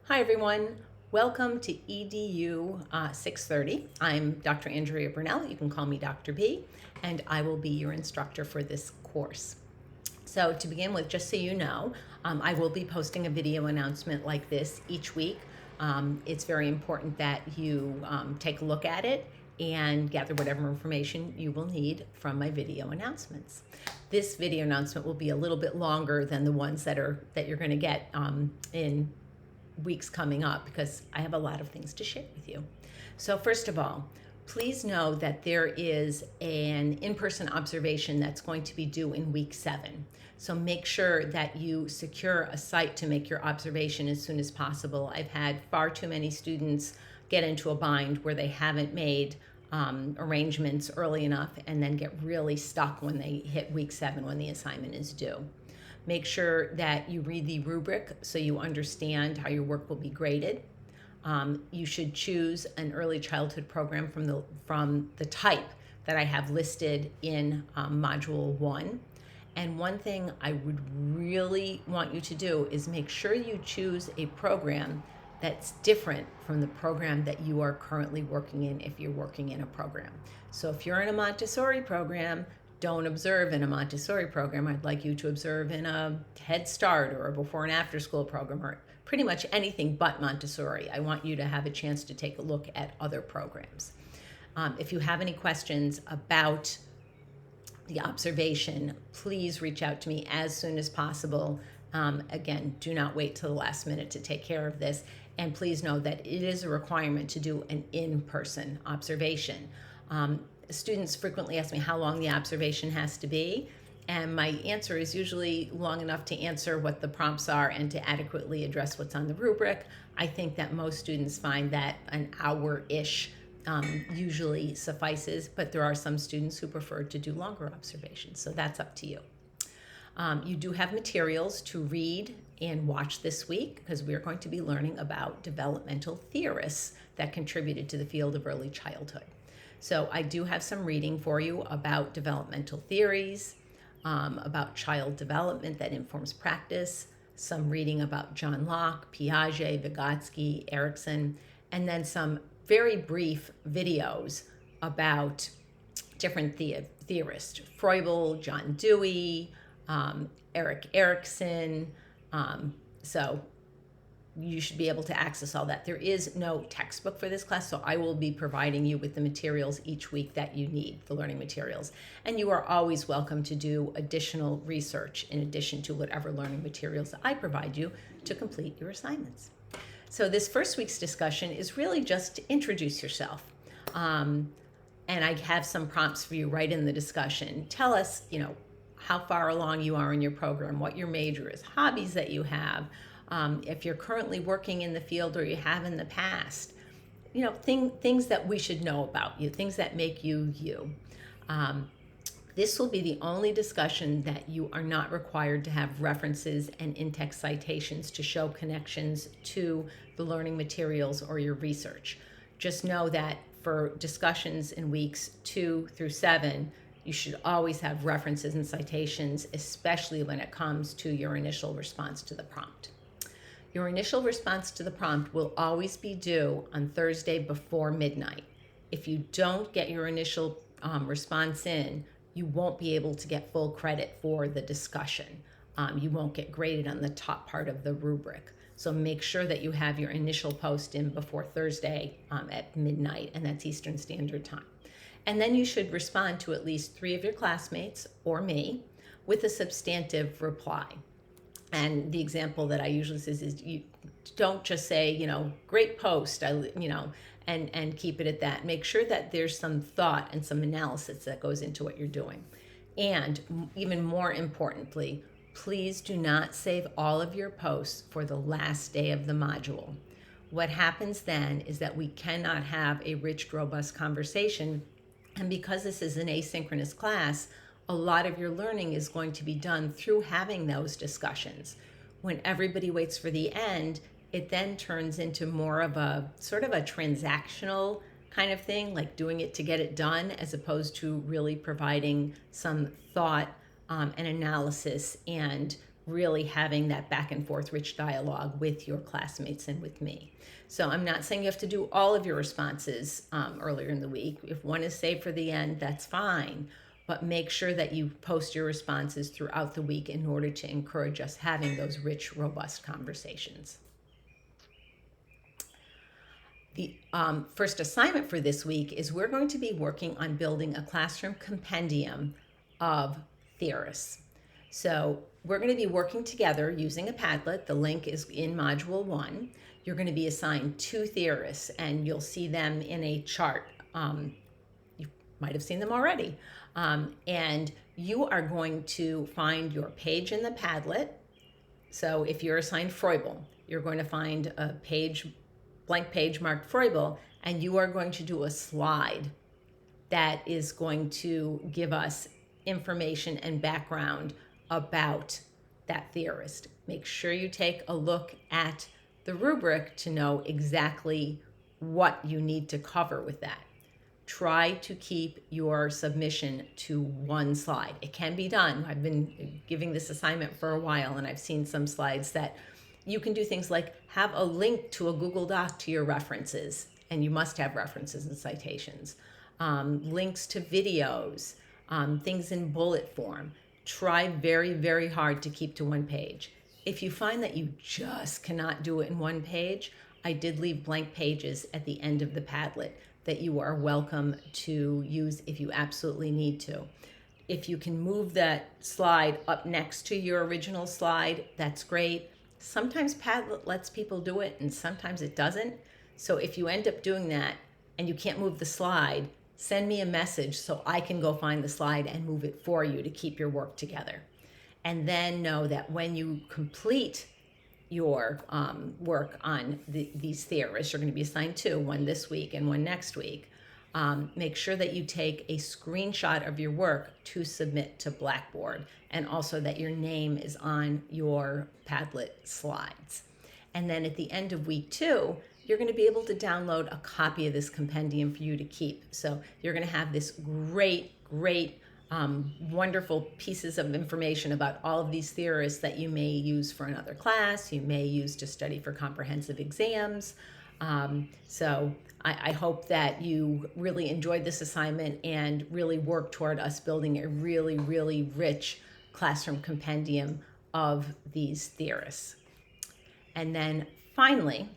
Hi everyone, welcome to EDU 630. I'm Dr. Andrea Burnell, you can call me Dr. B, and I will be your instructor for this course. So to begin with, just so you know, I will be posting a video announcement like this each week. It's very important that you take a look at it and gather whatever information you will need from my video announcements. This video announcement will be a little bit longer than the ones that you're going to get in weeks coming up because I have a lot of things to share with you. So first of all, please know that there is an in-person observation that's going to be due in week 7. So make sure that you secure a site to make your observation as soon as possible. I've had far too many students get into a bind where they haven't made arrangements early enough and then get really stuck when they hit week 7 when the assignment is due. Make sure that you read the rubric so you understand how your work will be graded. You should choose an early childhood program from the type that I have listed in Module 1. And one thing I would really want you to do is make sure you choose a program that's different from the program that you are currently working in if you're working in a program. So if you're in a Montessori program, don't observe in a Montessori program. I'd like you to observe in a Head Start or a before and after school program or pretty much anything but Montessori. I want you to have a chance to take a look at other programs. If you have any questions about the observation, please reach out to me as soon as possible. Again, do not wait till the last minute to take care of this. And please know that it is a requirement to do an in-person observation. Students frequently ask me how long the observation has to be, and my answer is usually long enough to answer what the prompts are and to adequately address what's on the rubric. I think that most students find that an hour-ish usually suffices, but there are some students who prefer to do longer observations, so that's up to you. You do have materials to read and watch this week because we are going to be learning about developmental theorists that contributed to the field of early childhood. So I do have some reading for you about developmental theories, about child development that informs practice, some reading about John Locke, Piaget, Vygotsky, Erikson, and then some very brief videos about different theorists, Froebel, John Dewey, Erik Erikson. So you should be able to access all that. There is no textbook for this class, so I will be providing you with the materials each week that you need, the learning materials. And you are always welcome to do additional research in addition to whatever learning materials I provide you to complete your assignments. So this first week's discussion is really just to introduce yourself. And I have some prompts for you right in the discussion. Tell us, how far along you are in your program, what your major is, hobbies that you have, if you're currently working in the field or you have in the past, things that we should know about you, things that make you you. This will be the only discussion that you are not required to have references and in-text citations to show connections to the learning materials or your research. Just know that for discussions in weeks 2 through 7, you should always have references and citations, especially when it comes to your initial response to the prompt. Your initial response to the prompt will always be due on Thursday before midnight. If you don't get your initial response in, you won't be able to get full credit for the discussion. You won't get graded on the top part of the rubric. So make sure that you have your initial post in before Thursday at midnight, and that's Eastern Standard Time. And then you should respond to at least 3 of your classmates or me with a substantive reply. And the example that I usually say is you don't just say, great post, and keep it at that. Make sure that there's some thought and some analysis that goes into what you're doing. And even more importantly, please do not save all of your posts for the last day of the module. What happens then is that we cannot have a rich, robust conversation. And because this is an asynchronous class, a lot of your learning is going to be done through having those discussions. When everybody waits for the end, it then turns into more of a sort of a transactional kind of thing, like doing it to get it done, as opposed to really providing some thought and analysis and really having that back and forth rich dialogue with your classmates and with me. So I'm not saying you have to do all of your responses earlier in the week. If one is saved for the end, that's fine. But make sure that you post your responses throughout the week in order to encourage us having those rich, robust conversations. The first assignment for this week is we're going to be working on building a classroom compendium of theorists. So we're going to be working together using a Padlet. The link is in Module 1. You're going to be assigned 2 theorists, and you'll see them in a chart. You might have seen them already. And you are going to find your page in the Padlet. So if you're assigned Froebel, you're going to find a blank page marked Froebel, and you are going to do a slide that is going to give us information and background about that theorist. Make sure you take a look at the rubric to know exactly what you need to cover with that. Try to keep your submission to 1 slide. It can be done. I've been giving this assignment for a while, and I've seen some slides that you can do things like have a link to a Google Doc to your references, and you must have references and citations, links to videos, things in bullet form. Try very, very hard to keep to 1 page. If you find that you just cannot do it in 1 page, I did leave blank pages at the end of the Padlet that you are welcome to use if you absolutely need to. If you can move that slide up next to your original slide, that's great. Sometimes Padlet lets people do it and sometimes it doesn't. So if you end up doing that and you can't move the slide, send me a message so I can go find the slide and move it for you to keep your work together. And then know that when you complete your work on these theorists, you're going to be assigned 2, one this week and one next week. Make sure that you take a screenshot of your work to submit to Blackboard, and also that your name is on your Padlet slides. And then at the end of week 2, you're going to be able to download a copy of this compendium for you to keep. So you're going to have this great, wonderful pieces of information about all of these theorists that you may use for another class, you may use to study for comprehensive exams. So I hope that you really enjoyed this assignment and really work toward us building a really, really rich classroom compendium of these theorists. And then finally,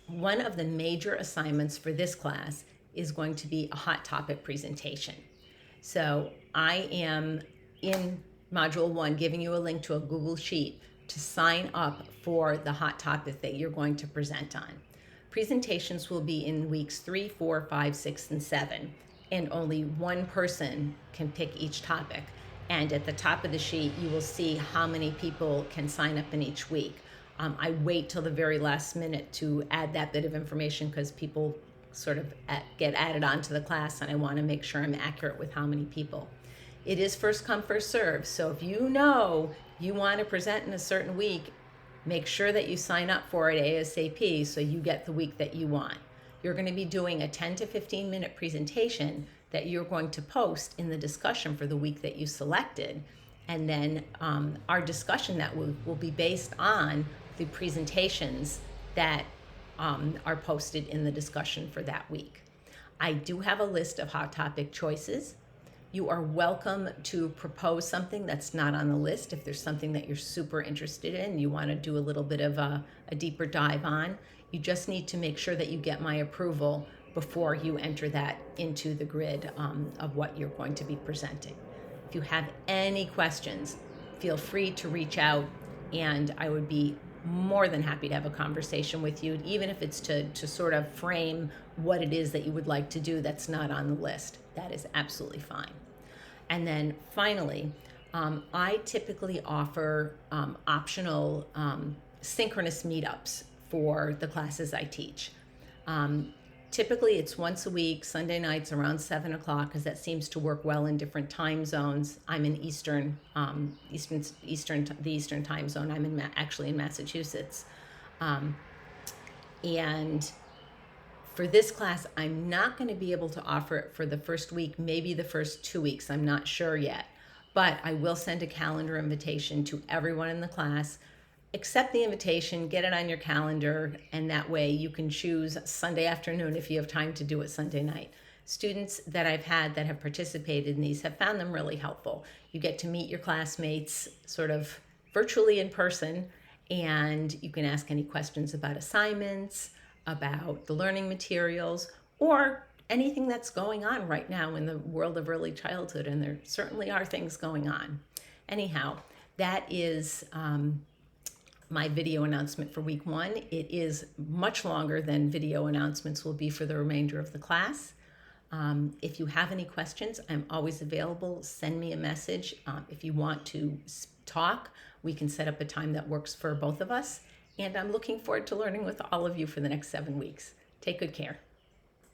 one of the major assignments for this class is going to be a hot topic presentation. So I am in Module 1 giving you a link to a Google Sheet to sign up for the hot topic that you're going to present on. Presentations will be in weeks 3, 4, 5, 6, and 7, and only 1 person can pick each topic. And at the top of the sheet, you will see how many people can sign up in each week. I wait till the very last minute to add that bit of information because people sort of get added onto the class, and I want to make sure I'm accurate with how many people. It is first come, first serve. So if you know you want to present in a certain week, make sure that you sign up for it ASAP so you get the week that you want. You're going to be doing a 10 to 15 minute presentation that you're going to post in the discussion for the week that you selected. And then our discussion that will be based on the presentations that are posted in the discussion for that week. I do have a list of hot topic choices. You are welcome to propose something that's not on the list. If there's something that you're super interested in, you want to do a little bit of a deeper dive on, you just need to make sure that you get my approval before you enter that into the grid of what you're going to be presenting. If you have any questions, feel free to reach out, and I would be more than happy to have a conversation with you, even if it's to sort of frame what it is that you would like to do that's not on the list. That is absolutely fine. And then finally, I typically offer optional synchronous meetups for the classes I teach. Typically it's once a week, Sunday nights around 7 o'clock, because that seems to work well in different time zones. I'm in the Eastern time zone. I'm actually in Massachusetts. And for this class, I'm not going to be able to offer it for the first week, maybe the first 2 weeks. I'm not sure yet. but I will send a calendar invitation to everyone in the class. Accept the invitation, get it on your calendar, and that way you can choose Sunday afternoon if you have time to do it Sunday night. Students that I've had that have participated in these have found them really helpful. You get to meet your classmates sort of virtually in person, and you can ask any questions about assignments, about the learning materials, or anything that's going on right now in the world of early childhood, and there certainly are things going on. Anyhow, that is my video announcement for week 1. It is much longer than video announcements will be for the remainder of the class. If you have any questions, I'm always available. Send me a message. If you want to talk, we can set up a time that works for both of us. And I'm looking forward to learning with all of you for the next 7 weeks. Take good care.